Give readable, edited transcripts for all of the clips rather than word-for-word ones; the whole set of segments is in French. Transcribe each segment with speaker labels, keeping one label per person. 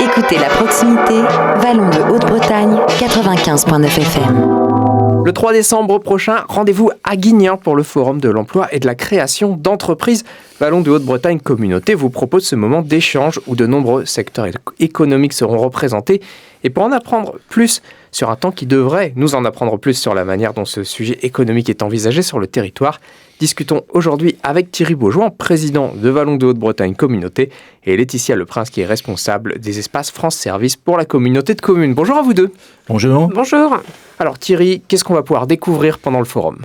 Speaker 1: Écoutez la proximité, Vallon de Haute-Bretagne, 95.9 FM.
Speaker 2: Le 3 décembre prochain, rendez-vous à Guignan pour le Forum de l'emploi et de la création d'entreprises. Vallon de Haute-Bretagne Communauté vous propose ce moment d'échange où de nombreux secteurs économiques seront représentés. Et pour en apprendre plus sur un temps qui devrait nous en apprendre plus sur la manière dont ce sujet économique est envisagé sur le territoire, discutons aujourd'hui avec Thierry Beaujoin, président de Vallon de Haute-Bretagne Communauté, et Laetitia Leprince qui est responsable des espaces France Service pour la communauté de communes. Bonjour à vous deux.
Speaker 3: Bonjour.
Speaker 4: Bonjour.
Speaker 2: Alors Thierry, qu'est-ce qu'on va pouvoir découvrir pendant le forum ?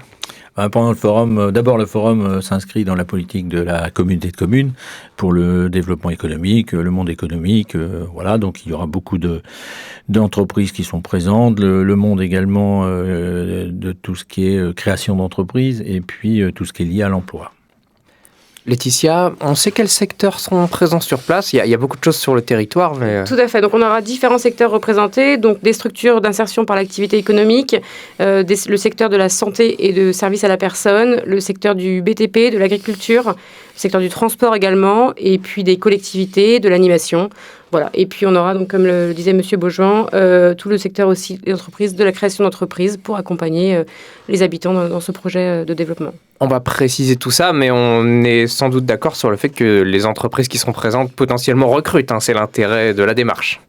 Speaker 3: Pendant le forum, d'abord le forum s'inscrit dans la politique de la communauté de communes pour le développement économique, le monde économique, voilà. Donc il y aura beaucoup d'entreprises qui sont présentes, le monde également de tout ce qui est création d'entreprises et puis tout ce qui est lié à l'emploi.
Speaker 2: Laetitia, on sait quels secteurs sont présents sur place. Il y a beaucoup de choses sur le territoire. Mais...
Speaker 4: Tout à fait. Donc, on aura différents secteurs représentés. Donc, des structures d'insertion par l'activité économique, le secteur de la santé et de services à la personne, le secteur du BTP, de l'agriculture, le secteur du transport également, et puis des collectivités, de l'animation. Voilà. Et puis, on aura, donc, comme le disait M. Beaujoin, tout le secteur aussi des entreprises, de la création d'entreprises pour accompagner les habitants dans ce projet de développement.
Speaker 2: On va préciser tout ça, mais on est sans doute d'accord sur le fait que les entreprises qui seront présentes potentiellement recrutent. C'est l'intérêt de la démarche.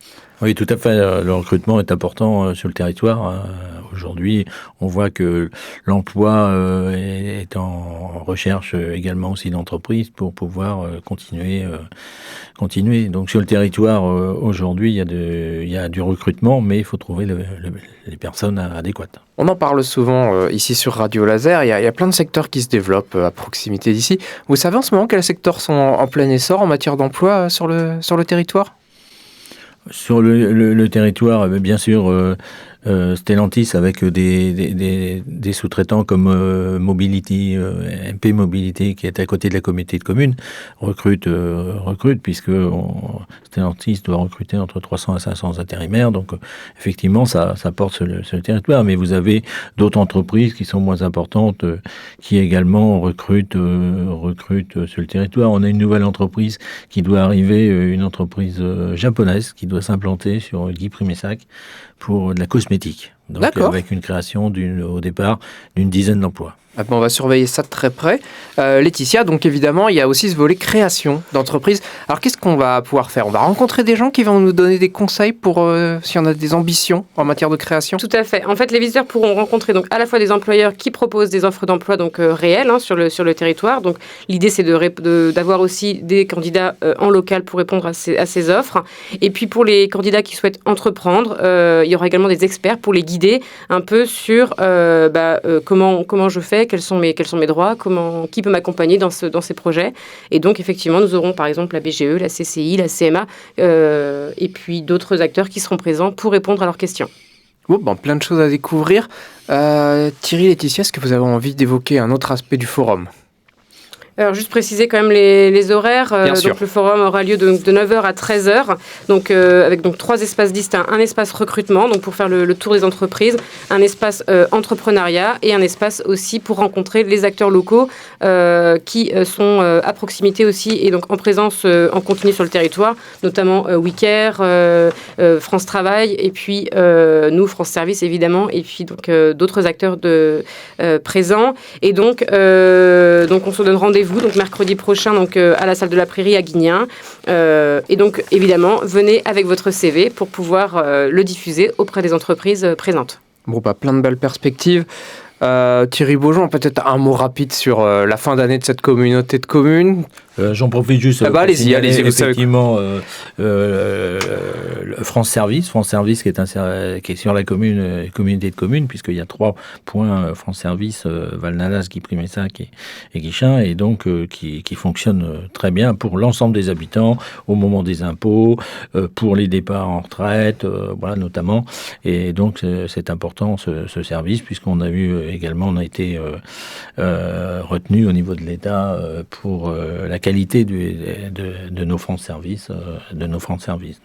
Speaker 3: Oui, tout à fait. Le recrutement est important sur le territoire. Aujourd'hui, on voit que l'emploi est en recherche également aussi d'entreprises pour pouvoir continuer. Donc sur le territoire, aujourd'hui, il y a du recrutement, mais il faut trouver les personnes adéquates.
Speaker 2: On en parle souvent ici sur Radio Laser. Il y a plein de secteurs qui se développent à proximité d'ici. Vous savez en ce moment quels secteurs sont en plein essor en matière d'emploi sur le territoire ?
Speaker 3: Sur le territoire, bien sûr, Stellantis avec des sous-traitants comme Mobility, MP Mobility qui est à côté de la communauté de communes recrute puisque Stellantis doit recruter entre 300 à 500 intérimaires. Donc effectivement ça porte sur le territoire, mais vous avez d'autres entreprises qui sont moins importantes qui également recrutent sur le territoire. On a une nouvelle entreprise qui doit arriver, une entreprise japonaise qui doit s'implanter sur Guy Primessac pour de la cosmétique. Donc,
Speaker 2: d'accord.
Speaker 3: Avec une création au départ d'une dizaine d'emplois.
Speaker 2: On va surveiller ça de très près. Laetitia, donc évidemment, il y a aussi ce volet création d'entreprise. Alors, qu'est-ce qu'on va pouvoir faire ? On va rencontrer des gens qui vont nous donner des conseils pour si on a des ambitions en matière de création ?
Speaker 4: Tout à fait. En fait, les visiteurs pourront rencontrer donc à la fois des employeurs qui proposent des offres d'emploi donc réelles sur le territoire. Donc, l'idée, c'est d'avoir aussi des candidats en local pour répondre à ces offres. Et puis, pour les candidats qui souhaitent entreprendre, il y aura également des experts pour les guider un peu sur comment je fais, quels sont mes droits, qui peut m'accompagner dans ces projets. Et donc, effectivement, nous aurons par exemple la BGE, la CCI, la CMA, et puis d'autres acteurs qui seront présents pour répondre à leurs questions.
Speaker 2: Plein de choses à découvrir. Thierry, Laetitia, est-ce que vous avez envie d'évoquer un autre aspect du forum ?
Speaker 4: Alors, juste préciser quand même les horaires. Donc, le forum aura lieu de 9h à 13h, donc, avec 3 espaces distincts. Un espace recrutement, donc pour faire le tour des entreprises, un espace entrepreneuriat et un espace aussi pour rencontrer les acteurs locaux qui sont à proximité aussi et donc en présence en continu sur le territoire, notamment WeCare, France Travail et puis nous, France Service évidemment, et puis donc d'autres acteurs présents. Et donc on se donne rendez-vous donc mercredi prochain donc à la salle de la Prairie à Guignan et donc évidemment venez avec votre CV pour pouvoir le diffuser auprès des entreprises présentes.
Speaker 2: Plein de belles perspectives. Thierry Beaujoin, peut-être un mot rapide sur la fin d'année de cette communauté de communes.
Speaker 3: J'en profite juste.
Speaker 2: Allez-y.
Speaker 3: Effectivement, France Service qui est sur la communauté de communes, puisqu'il y a 3 points France Service, Valnalas, Guy Primessac et Guichin, et donc qui fonctionnent très bien pour l'ensemble des habitants au moment des impôts, pour les départs en retraite, voilà notamment. Et donc c'est important ce service, puisqu'on a eu également, on a été retenu au niveau de l'État pour la qualité de nos fonds de service,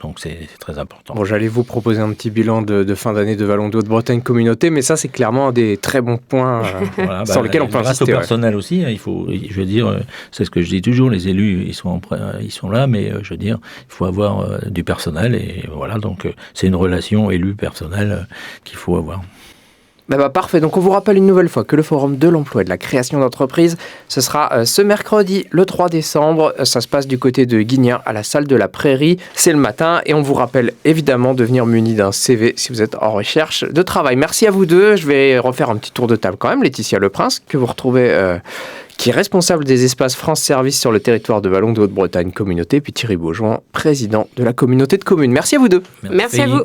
Speaker 3: Donc c'est très important.
Speaker 2: Bon, j'allais vous proposer un petit bilan de fin d'année de Vallon de Haute-Bretagne Communauté, mais ça c'est clairement un des très bons points sur lesquels on peut insister.
Speaker 3: Grâce au personnel aussi, je veux dire, c'est ce que je dis toujours, les élus ils sont là, mais je veux dire, il faut avoir du personnel et voilà, donc c'est une relation élu-personnel qu'il faut avoir.
Speaker 2: Parfait, donc on vous rappelle une nouvelle fois que le Forum de l'emploi et de la création d'entreprise, ce sera ce mercredi, le 3 décembre. Ça se passe du côté de Guignard à la salle de la Prairie. C'est le matin et on vous rappelle évidemment de venir muni d'un CV si vous êtes en recherche de travail. Merci à vous deux. Je vais refaire un petit tour de table quand même. Laetitia Leprince, que vous retrouvez... qui est responsable des espaces France Service sur le territoire de Vallon de Haute-Bretagne Communauté, puis Thierry Beaujoin, président de la communauté de communes. Merci à vous deux.
Speaker 4: Merci à vous.